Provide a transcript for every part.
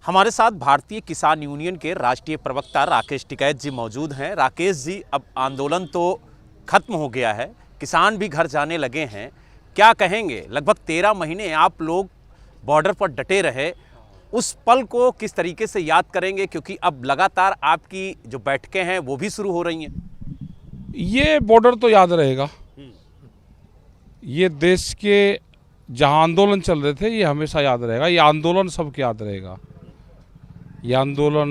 हमारे साथ भारतीय किसान यूनियन के राष्ट्रीय प्रवक्ता राकेश टिकैत जी मौजूद हैं। राकेश जी, अब आंदोलन तो खत्म हो गया है, किसान भी घर जाने लगे हैं, क्या कहेंगे? लगभग 13 महीने आप लोग बॉर्डर पर डटे रहे, उस पल को किस तरीके से याद करेंगे? क्योंकि अब लगातार आपकी जो बैठकें हैं वो भी शुरू हो रही हैं। ये बॉर्डर तो याद रहेगा। ये देश के जहां आंदोलन चल रहे थे ये हमेशा याद रहेगा। ये आंदोलन सबके याद रहेगा। ये आंदोलन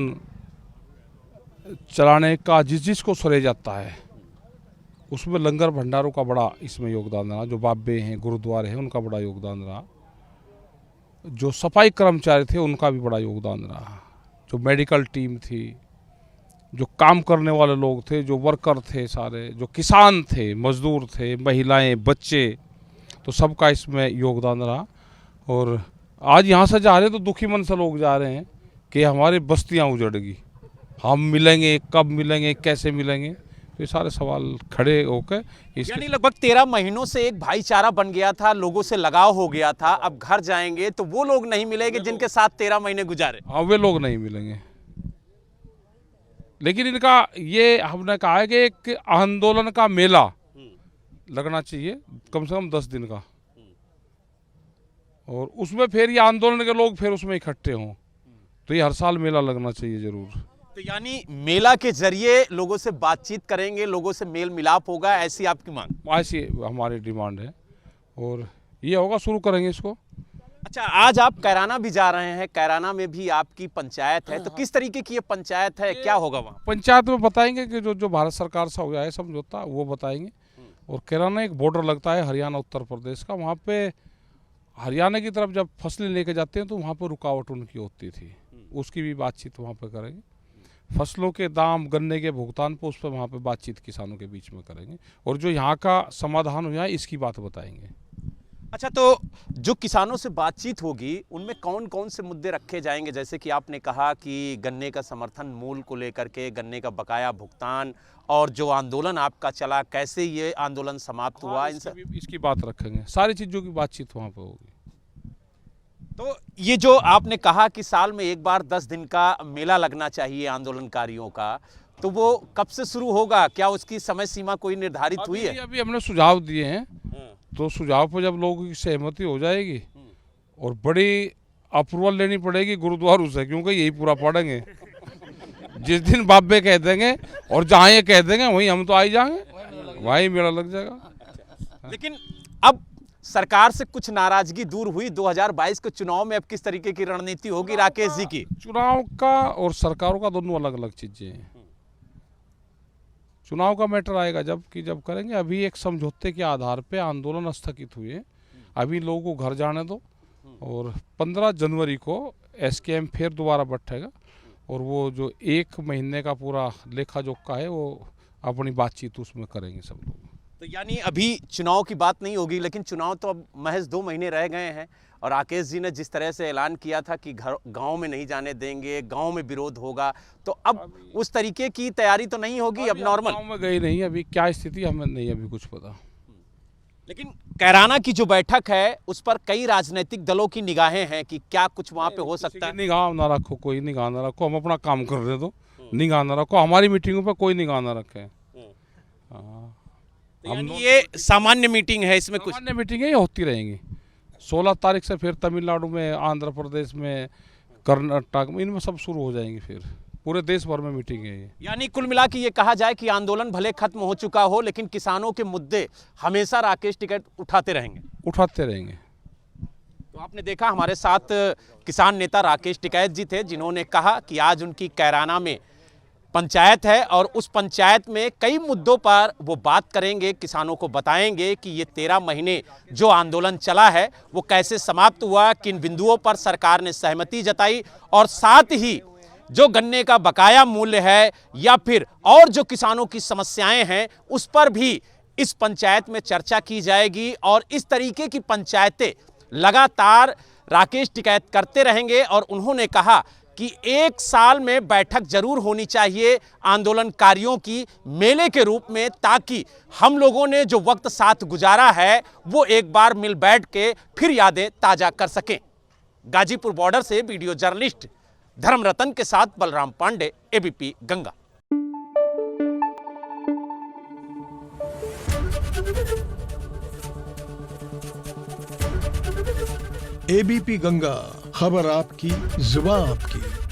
चलाने का जिसको श्रेय जाता है उसमें लंगर भंडारों का बड़ा इसमें योगदान रहा। जो बाबे हैं, गुरुद्वारे हैं, उनका बड़ा योगदान रहा। जो सफाई कर्मचारी थे उनका भी बड़ा योगदान रहा। जो मेडिकल टीम थी, जो काम करने वाले लोग थे, जो वर्कर थे सारे, जो किसान थे, मजदूर थे, महिलाएं, बच्चे, तो सबका इसमें योगदान रहा। और आज यहाँ से जा रहे हैं तो दुखी मन से लोग जा रहे हैं कि हमारी बस्तियाँ उजड़ेगी, हम मिलेंगे कब मिलेंगे, कैसे मिलेंगे, तो ये सारे सवाल खड़े होकर यानी लगभग 13 महीनों से एक भाईचारा बन गया था, लोगों से लगाव हो गया था। अब घर जाएंगे तो वो लोग नहीं मिलेंगे जिनके साथ 13 महीने गुजारे। हाँ, वे लोग नहीं मिलेंगे। लेकिन इनका ये हमने कहा है कि एक आंदोलन का मेला लगना चाहिए, कम से कम 10 दिन का, और उसमें फिर ये आंदोलन के लोग फिर उसमें इकट्ठे हों, तो ये हर साल मेला लगना चाहिए जरूर। तो यानी मेला के जरिए लोगों से बातचीत करेंगे, लोगों से मेल मिलाप होगा, ऐसी आपकी मांग? ऐसी हमारी डिमांड है और ये होगा, शुरू करेंगे इसको। अच्छा, आज आप कैराना भी जा रहे हैं, कैराना में भी आपकी पंचायत है, तो किस तरीके की ये पंचायत है, क्या होगा वहाँ? पंचायत में बताएंगे कि जो भारत सरकार से हो गया है समझौता, वो बताएंगे। और कैराना एक बॉर्डर लगता है हरियाणा उत्तर प्रदेश का। वहाँ पे हरियाणा की तरफ जब फसलें लेके जाते हैं तो वहाँ पे रुकावट उनकी होती थी, उसकी भी बातचीत वहाँ पे करेंगे। फसलों के दाम, गन्ने के भुगतान पर उस पर वहाँ पे बातचीत किसानों के बीच में करेंगे, और जो यहाँ का समाधान हो जाए इसकी बात बताएंगे। अच्छा, तो जो किसानों से बातचीत होगी उनमें कौन कौन से मुद्दे रखे जाएंगे? जैसे कि आपने कहा कि गन्ने का समर्थन मूल्य को लेकर के, गन्ने का बकाया भुगतान, और जो आंदोलन आपका चला, कैसे ये आंदोलन समाप्त हुआ, इन सब इसकी बात रखेंगे। सारी चीज़ों की बातचीत वहाँ पे होगी। तो ये जो आपने कहा कि साल में एक बार 10 दिन का मेला लगना चाहिए आंदोलनकारियों का, तो वो कब से शुरू होगा? क्या उसकी समय सीमा कोई निर्धारित हुई है? अभी हमने सुझाव दिए हैं, तो सुझाव पर जब लोगों की सहमति हो जाएगी और बड़ी अप्रूवल लेनी पड़ेगी गुरुद्वारों से, क्योंकि यही पूरा पढ़ेंगे। जिस दिन बाबे कह देंगे और जहाँ ये कह देंगे वहीं हम तो आ ही जाएंगे, वहीं मेला लग जाएगा। लेकिन अब सरकार से कुछ नाराजगी दूर हुई, 2022 के चुनाव में अब किस तरीके की रणनीति होगी राकेश जी की? चुनाव का और सरकारों का दोनों अलग अलग चीजें हैं। चुनाव का मैटर आएगा जब करेंगे। अभी एक समझौते के आधार पे आंदोलन स्थगित हुए, अभी लोगों को घर जाने दो, और 15 जनवरी को SKM फिर दोबारा बैठेगा, और वो जो 1 महीने का पूरा लेखा जोखा है वो अपनी बातचीत उसमें करेंगे सब लोग। तो यानी अभी चुनाव की बात नहीं होगी, लेकिन चुनाव तो अब महज 2 महीने रह गए हैं, और राकेश जी ने जिस तरह से ऐलान किया था कि गांव में नहीं जाने देंगे, गांव में विरोध होगा, तो अब उस तरीके की तैयारी तो नहीं होगी? अब नॉर्मल गांव में गए नहीं, अभी क्या स्थिति हमें नहीं अभी कुछ पता। लेकिन कैराना की जो बैठक है उस पर कई राजनीतिक दलों की निगाहें हैं कि क्या कुछ वहां पे हो सकता है? निगाह ना रखो, कोई निगाह ना रखो, हम अपना काम कर रहे तो निगाह ना रखो। हमारी मीटिंगों पर कोई निगाह ना रखे। तो यानी ये सामान्य मीटिंग है, इसमें कुछ सामान्य मीटिंगें ये होती रहेंगी। 16 तारीख से फिर तमिलनाडु में, आंध्र प्रदेश में, कर्नाटक में, इनमें सब शुरू हो जाएंगी। फिर पूरे देश भर में मीटिंग है ये। यानी कुल मिला के ये कहा जाए कि आंदोलन भले खत्म हो चुका हो, लेकिन किसानों के मुद्दे हमेशा राकेश टिकैत उठाते रहेंगे। तो आपने देखा, हमारे साथ किसान नेता राकेश टिकैत जी थे, जिन्होंने कहा कि आज उनकी कैराना में पंचायत है, और उस पंचायत में कई मुद्दों पर वो बात करेंगे, किसानों को बताएंगे कि ये 13 महीने जो आंदोलन चला है वो कैसे समाप्त हुआ, किन बिंदुओं पर सरकार ने सहमति जताई, और साथ ही जो गन्ने का बकाया मूल्य है या फिर और जो किसानों की समस्याएं हैं उस पर भी इस पंचायत में चर्चा की जाएगी। और इस तरीके की पंचायतें लगातार राकेश टिकैत करते रहेंगे, और उन्होंने कहा कि 1 साल में बैठक जरूर होनी चाहिए आंदोलनकारियों की मेले के रूप में, ताकि हम लोगों ने जो वक्त साथ गुजारा है वो एक बार मिल बैठ के फिर यादें ताजा कर सकें। गाजीपुर बॉर्डर से वीडियो जर्नलिस्ट धर्मरतन के साथ बलराम पांडे, एबीपी गंगा। एबीपी गंगा, खबर आपकी, जुबान आपकी।